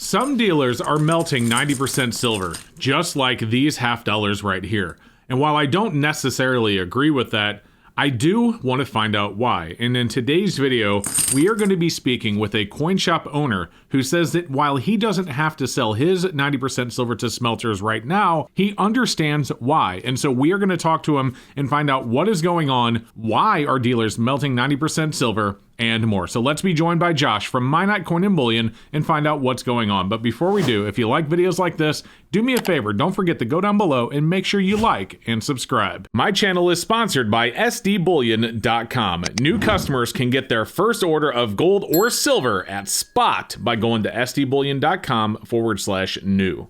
Some dealers are melting 90% silver, just like these half dollars right here. And while I don't necessarily agree with that, I do want to find out why. And in today's video, we are going to be speaking with a coin shop owner who says that while he doesn't have to sell his 90% silver to smelters right now, he understands why. And so we are going to talk to him and find out what is going on, why are dealers melting 90% silver, and more. So let's be joined by Josh from Minot Coin and Bullion and find out what's going on. But before we do, if you like videos like this, do me a favor, don't forget to go down below and make sure you like and subscribe. My channel is sponsored by sdbullion.com. New customers can get their first order of gold or silver at spot by going to sdbullion.com/new.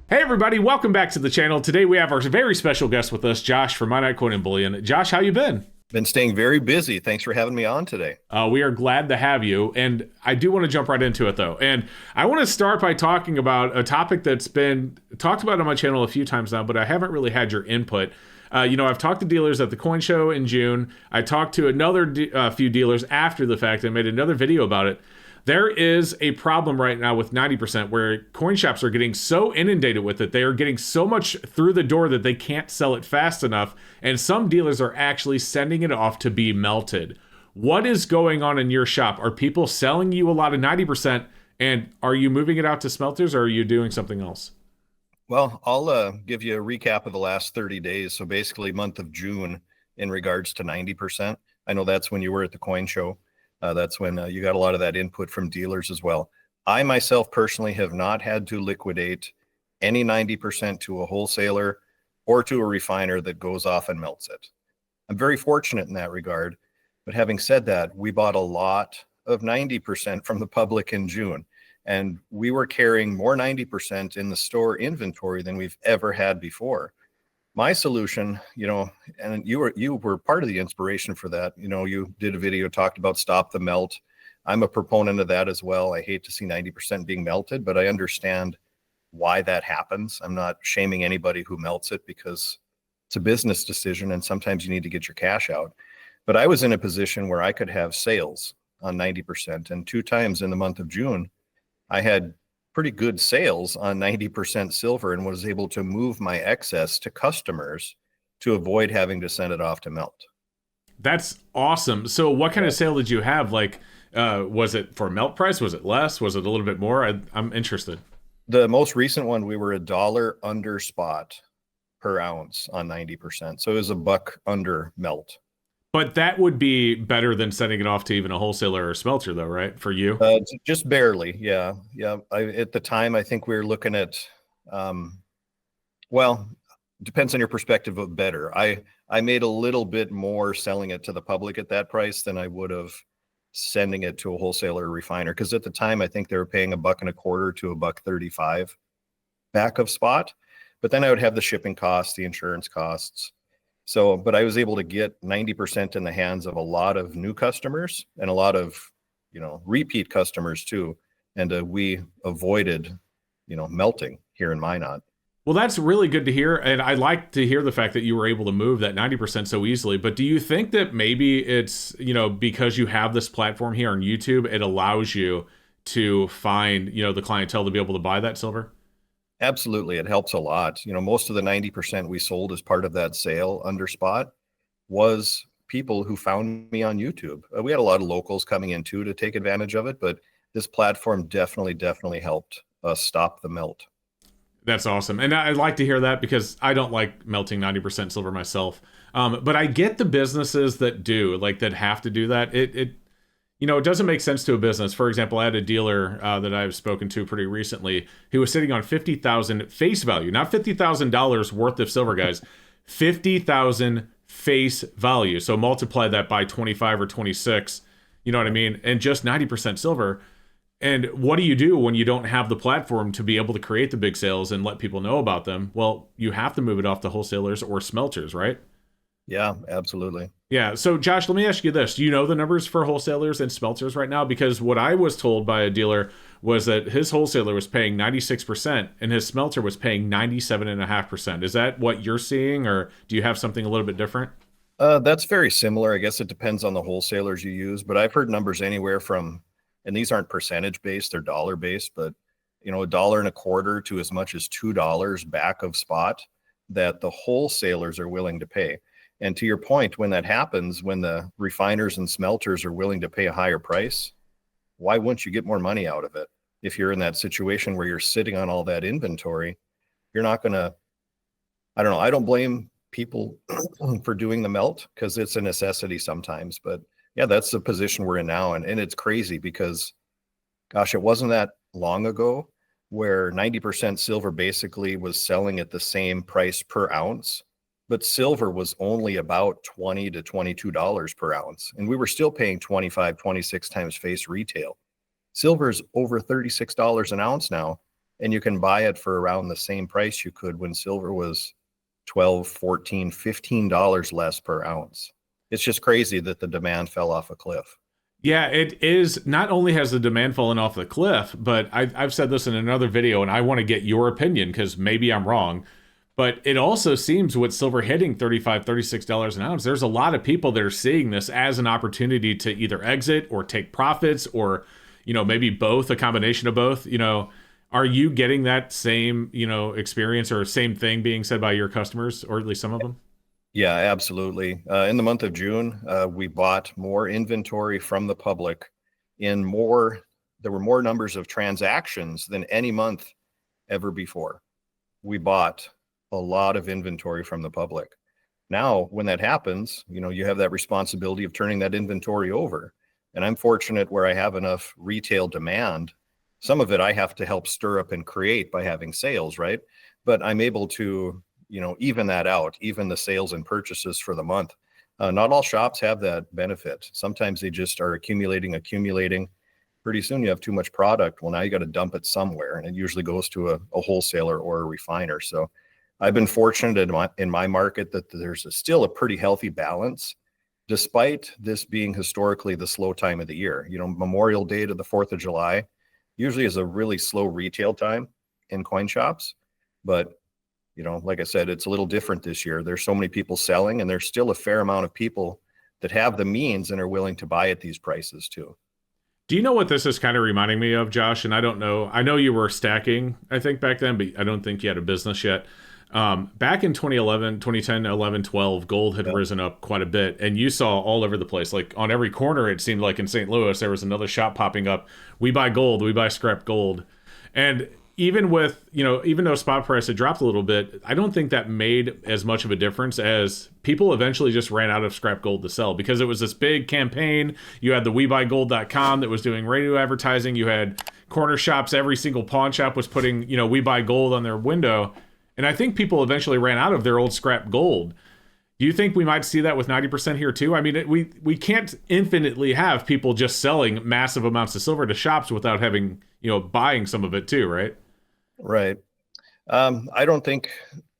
Hey everybody, welcome back to the channel. Today we have our very special guest with us, Josh from Minot Coin and Bullion. Josh, how you been? Been staying very busy. Thanks for having me on today. We are glad to have you. And I do want to jump right into it though. And I want to start by talking about a topic that's been talked about on my channel a few times now, but I haven't really had your input. I've talked to dealers at the coin show in June. I talked to another few dealers after the fact and made another video about it. There is a problem right now with 90% where coin shops are getting so inundated with it. They are getting so much through the door that they can't sell it fast enough. And some dealers are actually sending it off to be melted. What is going on in your shop? Are people selling you a lot of 90%? And are you moving it out to smelters or are you doing something else? Well, I'll give you a recap of the last 30 days. So basically month of June in regards to 90%. I know that's when you were at the coin show. That's when you got a lot of that input from dealers as well. I myself personally have not had to liquidate any 90% to a wholesaler or to a refiner that goes off and melts it. I'm very fortunate in that regard. But having said that, we bought a lot of 90% from the public in June. And we were carrying more 90% in the store inventory than we've ever had before. My solution, and you were part of the inspiration for that. You did a video, talked about stop the melt. I'm a proponent of that as well. I hate to see 90% being melted, but I understand why that happens. I'm not shaming anybody who melts it because it's a business decision and sometimes you need to get your cash out. But I was in a position where I could have sales on 90%. And 2 times in the month of June, I had pretty good sales on 90% silver and was able to move my excess to customers to avoid having to send it off to melt. That's awesome. So what kind of sale did you have? Like, was it for melt price? Was it less? Was it a little bit more? I'm interested. The most recent one, we were $1 under spot per ounce on 90%. So it was $1 under melt. But that would be better than sending it off to even a wholesaler or a smelter, though, right? For you? Just barely, yeah. At the time, I think we were looking at, well, depends on your perspective of better. I made a little bit more selling it to the public at that price than I would have sending it to a wholesaler or refiner. Because at the time, I think they were paying $1.25 to $1.35 back of spot. But then I would have the shipping costs, the insurance costs. So, but I was able to get 90% in the hands of a lot of new customers and a lot of, repeat customers too. And we avoided, melting here in Minot. Well, that's really good to hear. And I like to hear the fact that you were able to move that 90% so easily. But do you think that maybe it's, because you have this platform here on YouTube, it allows you to find, the clientele to be able to buy that silver? Absolutely. It helps a lot. Most of the 90% we sold as part of that sale under spot was people who found me on YouTube. We had a lot of locals coming in too to take advantage of it, but this platform definitely helped us stop the melt. That's awesome. And I like to hear that because I don't like melting 90% silver myself. But I get the businesses that do, that have to do that. It doesn't make sense to a business. For example, I had a dealer that I've spoken to pretty recently who was sitting on $50,000 face value, not $50,000 worth of silver, guys, $50,000 face value. So multiply that by 25 or 26, you know what I mean? And just 90% silver. And what do you do when you don't have the platform to be able to create the big sales and let people know about them? Well, you have to move it off to wholesalers or smelters, right? Yeah, absolutely. Yeah. So Josh, let me ask you this. Do you know the numbers for wholesalers and smelters right now? Because what I was told by a dealer was that his wholesaler was paying 96% and his smelter was paying 97.5%. Is that what you're seeing, or do you have something a little bit different? That's very similar. I guess it depends on the wholesalers you use, but I've heard numbers anywhere from And these aren't percentage based, they're dollar based, but $1.25 to as much as $2 back of spot that the wholesalers are willing to pay. And to your point, when that happens, when the refiners and smelters are willing to pay a higher price, why wouldn't you get more money out of it? If you're in that situation where you're sitting on all that inventory, you're not going to, I don't know. I don't blame people for doing the melt because it's a necessity sometimes, but yeah, that's the position we're in now. And it's crazy because gosh, it wasn't that long ago where 90% silver basically was selling at the same price per ounce, but silver was only about $20 to $22 per ounce. And we were still paying 25, 26 times face retail. Silver's over $36 an ounce now, and you can buy it for around the same price you could when silver was 12, 14, $15 less per ounce. It's just crazy that the demand fell off a cliff. Yeah, it is. Not only has the demand fallen off the cliff, but I've said this in another video, and I want to get your opinion because maybe I'm wrong. But it also seems with silver hitting $35, $36 an ounce, there's a lot of people that are seeing this as an opportunity to either exit or take profits or, maybe both, a combination of both. Are you getting that same, experience or same thing being said by your customers, or at least some of them? Yeah, absolutely. In the month of June, we bought more inventory from the public there were more numbers of transactions than any month ever before. We bought a lot of inventory from the public. Now, when that happens, you have that responsibility of turning that inventory over. And I'm fortunate where I have enough retail demand. Some of it I have to help stir up and create by having sales, right? But I'm able to even that out, even the sales and purchases for the month. Not all shops have that benefit. Sometimes they just are accumulating. Pretty soon you have too much product. Well, now you got to dump it somewhere, and it usually goes to a wholesaler or a refiner. So I've been fortunate in my market that there's still a pretty healthy balance, despite this being historically the slow time of the year. Memorial Day to the 4th of July usually is a really slow retail time in coin shops. But like I said, it's a little different this year. There's so many people selling, and there's still a fair amount of people that have the means and are willing to buy at these prices too. Do you know what this is kind of reminding me of, Josh? And I don't know. I know you were stacking, I think, back then, but I don't think you had a business yet. Back in 2010, 11, 12, gold had risen up quite a bit, and you saw all over the place. Like on every corner, it seemed like in St. Louis, there was another shop popping up. We buy gold, we buy scrap gold. And even though spot price had dropped a little bit, I don't think that made as much of a difference as people eventually just ran out of scrap gold to sell because it was this big campaign. You had the WeBuyGold.com that was doing radio advertising. You had corner shops. Every single pawn shop was putting, We Buy Gold on their window. And I think people eventually ran out of their old scrap gold. Do you think we might see that with 90% here too? I mean, we can't infinitely have people just selling massive amounts of silver to shops without having, buying some of it too, right? Right. I don't think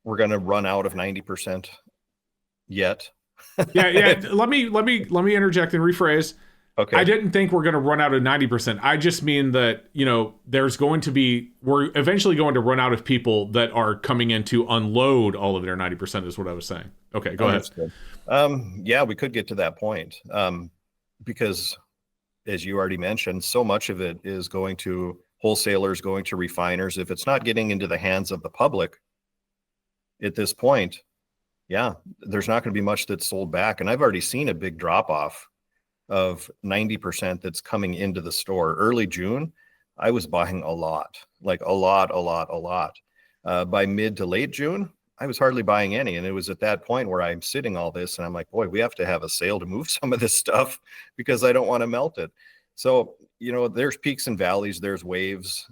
we're going to run out of 90% yet. Yeah. Let me interject and rephrase. Okay. I didn't think we're going to run out of 90%. I just mean that, we're eventually going to run out of people that are coming in to unload all of their 90% is what I was saying. Okay, go ahead. Yeah, we could get to that point. Because as you already mentioned, so much of it is going to wholesalers, going to refiners. If it's not getting into the hands of the public at this point, yeah, there's not going to be much that's sold back. And I've already seen a big drop off of 90% that's coming into the store. Early June, I was buying a lot. By mid to late June, I was hardly buying any. And it was at that point where I'm sitting all this and I'm like, boy, we have to have a sale to move some of this stuff because I don't want to melt it. So, there's peaks and valleys, there's waves,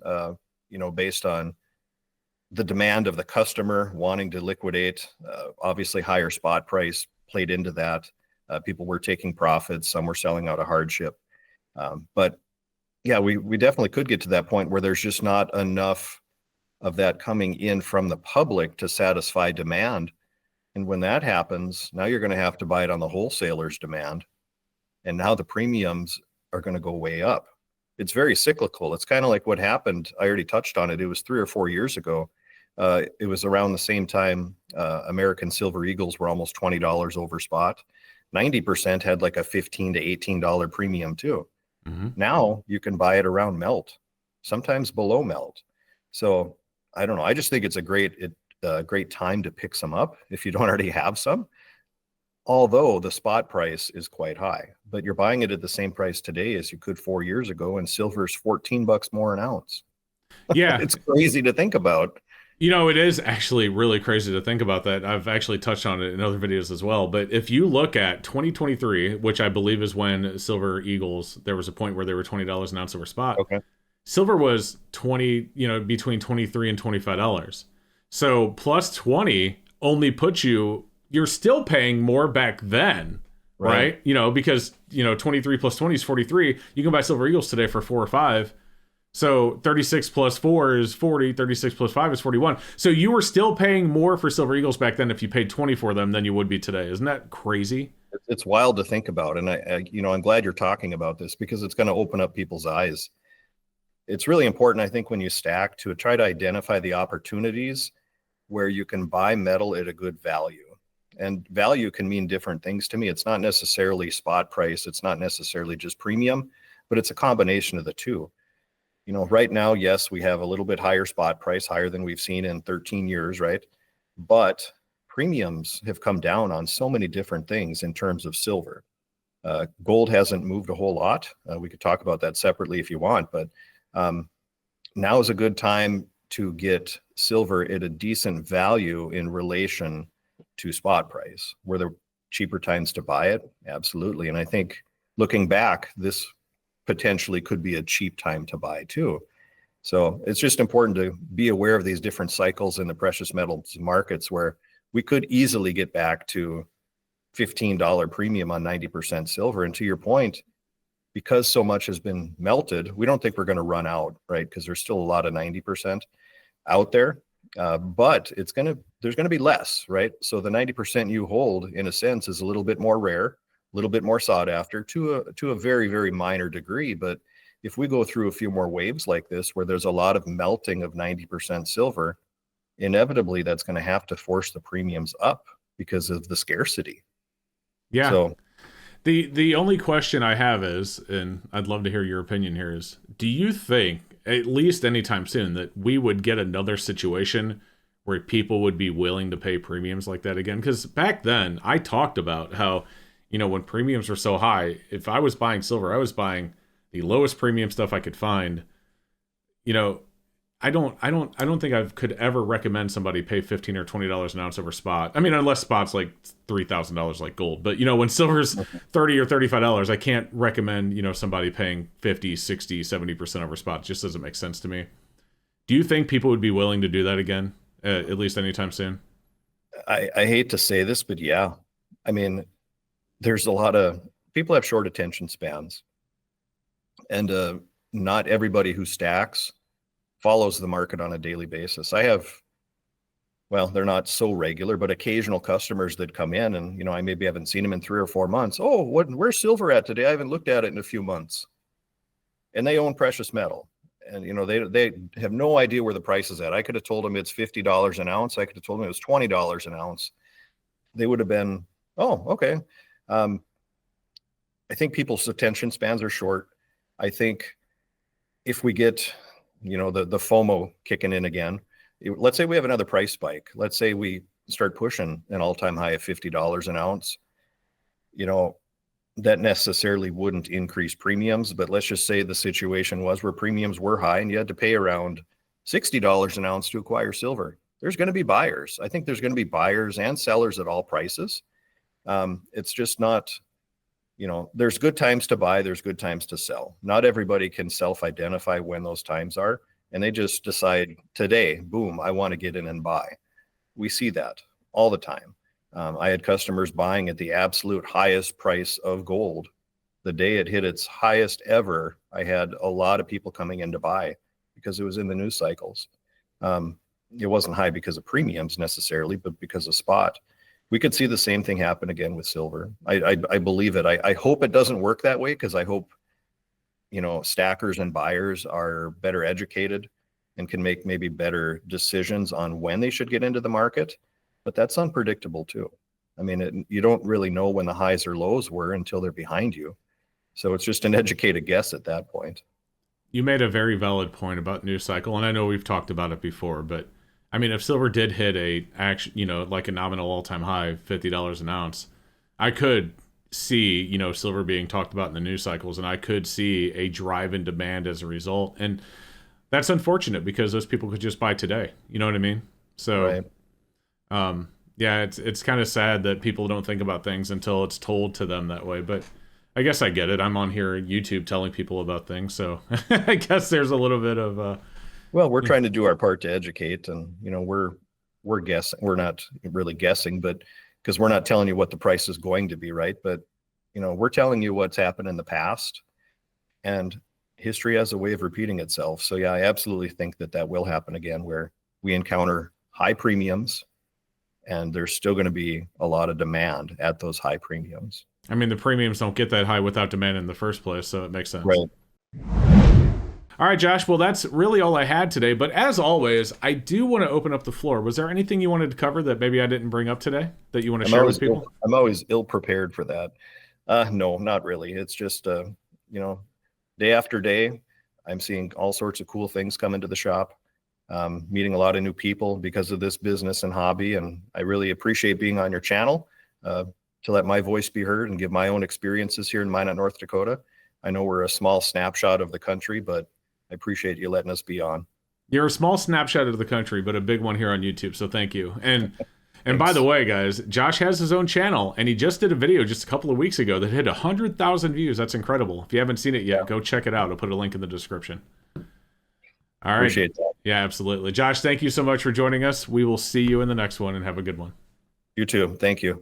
based on the demand of the customer wanting to liquidate. Obviously, higher spot price played into that. People were taking profits, some were selling out of hardship. But yeah, we definitely could get to that point where there's just not enough of that coming in from the public to satisfy demand. And when that happens, now you're going to have to buy it on the wholesaler's demand. And now the premiums are going to go way up. It's very cyclical. It's kind of like what happened. I already touched on it. It was 3 or 4 years ago. It was around the same time American Silver Eagles were almost $20 over spot. 90% had like a $15 to $18 premium too. Now you can buy it around melt, sometimes below melt. So I don't know. I just think it's a great time to pick some up if you don't already have some. Although the spot price is quite high, but you're buying it at the same price today as you could 4 years ago, and silver's $14 more an ounce. Yeah. It's crazy to think about. You know, it is actually really crazy to think about that. I've actually touched on it in other videos as well. But if you look at 2023, which I believe is when Silver Eagles, there was a point where they were $20 an ounce over spot. Okay. Silver was 20, between 23 and $25. So plus 20 only puts you're still paying more back then, right? Because, 23 plus 20 is 43. You can buy Silver Eagles today for 4 or 5. So 36 plus 4 is 40, 36 plus 5 is 41. So you were still paying more for Silver Eagles back then if you paid 20 for them than you would be today. Isn't that crazy? It's wild to think about. And I'm glad you're talking about this because it's going to open up people's eyes. It's really important, I think, when you stack to try to identify the opportunities where you can buy metal at a good value. And value can mean different things to me. It's not necessarily spot price. It's not necessarily just premium, but it's a combination of the two. Right now, yes, we have a little bit higher spot price, higher than we've seen in 13 years, right? But premiums have come down on so many different things in terms of silver. Gold hasn't moved a whole lot. We could talk about that separately if you want, but now is a good time to get silver at a decent value in relation to spot price. Were there cheaper times to buy it? Absolutely. And I think looking back, this potentially could be a cheap time to buy too. So it's just important to be aware of these different cycles in the precious metals markets where we could easily get back to $15 premium on 90% silver. And to your point, because so much has been melted, we don't think we're going to run out, right? Because there's still a lot of 90% out there, but there's going to be less, right? So the 90% you hold, in a sense, is a little bit more rare, a little bit more sought after to a very, very minor degree. But if we go through a few more waves like this, where there's a lot of melting of 90% silver, inevitably that's going to have to force the premiums up because of the scarcity. Yeah. So the only question I have is, and I'd love to hear your opinion here, is do you think, at least anytime soon, that we would get another situation where people would be willing to pay premiums like that again? Because back then, I talked about how, when premiums were so high, if I was buying silver, I was buying the lowest premium stuff I could find. I don't think I could ever recommend somebody pay $15 or $20 an ounce over spot. I mean, unless spot's like $3,000 like gold. But, when silver's $30 or $35, I can't recommend, somebody paying 50, 60, 70% over spot. It just doesn't make sense to me. Do you think people would be willing to do that again, at least anytime soon? I hate to say this, but yeah. I mean, there's a lot of people have short attention spans. And not everybody who stacks follows the market on a daily basis. I have, they're not so regular, but occasional customers that come in and, I maybe haven't seen them in 3 or 4 months. Oh, where's silver at today? I haven't looked at it in a few months. And they own precious metal. And, they have no idea where the price is at. I could have told them it's $50 an ounce. I could have told them it was $20 an ounce. They would have been, oh, okay. I think people's attention spans are short. I think if we get, the FOMO kicking in again, let's say we have another price spike. Let's say we start pushing an all-time high of $50 an ounce. That necessarily wouldn't increase premiums, but let's just say the situation was where premiums were high and you had to pay around $60 an ounce to acquire silver. There's going to be buyers. I think there's going to be buyers and sellers at all prices. It's just not, there's good times to buy, there's good times to sell. Not everybody can self-identify when those times are, and they just decide today, boom, I want to get in and buy. We see that all the time. I had customers buying at the absolute highest price of gold. The day it hit its highest ever, I had a lot of people coming in to buy because it was in the news cycles. It wasn't high because of premiums necessarily, but because of spot. We could see the same thing happen again with silver. I believe it. I hope it doesn't work that way because I hope, stackers and buyers are better educated and can make maybe better decisions on when they should get into the market. But that's unpredictable too. I mean, you don't really know when the highs or lows were until they're behind you. So it's just an educated guess at that point. You made a very valid point about news cycle, and I know we've talked about it before, but I mean, if silver did hit like a nominal all-time high, $50 an ounce, I could see, silver being talked about in the news cycles, and I could see a drive in demand as a result. And that's unfortunate because those people could just buy today. You know what I mean? So, Right. Yeah, it's kind of sad that people don't think about things until it's told to them that way. But I guess I get it. I'm on here YouTube telling people about things, so I guess there's a little bit of Well, we're trying to do our part to educate, and we're guessing. We're not really guessing, but because we're not telling you what the price is going to be, right? But we're telling you what's happened in the past, and history has a way of repeating itself. So yeah, I absolutely think that will happen again, where we encounter high premiums, and there's still going to be a lot of demand at those high premiums. I mean, the premiums don't get that high without demand in the first place, so it makes sense. Right. All right, Josh. Well, that's really all I had today. But as always, I do want to open up the floor. Was there anything you wanted to cover that maybe I didn't bring up today that you want to share with people? I'm always ill prepared for that. No, not really. It's just, day after day, I'm seeing all sorts of cool things come into the shop, meeting a lot of new people because of this business and hobby. And I really appreciate being on your channel to let my voice be heard and give my own experiences here in Minot, North Dakota. I know we're a small snapshot of the country, but I appreciate you letting us be on. You're a small snapshot of the country, but a big one here on YouTube. So thank you. And by the way, guys, Josh has his own channel, and he just did a video just a couple of weeks ago that hit 100,000 views. That's incredible. If you haven't seen it yet, go check it out. I'll put a link in the description. All right. Appreciate that. Yeah, absolutely. Josh, thank you so much for joining us. We will see you in the next one, and have a good one. You too. Thank you.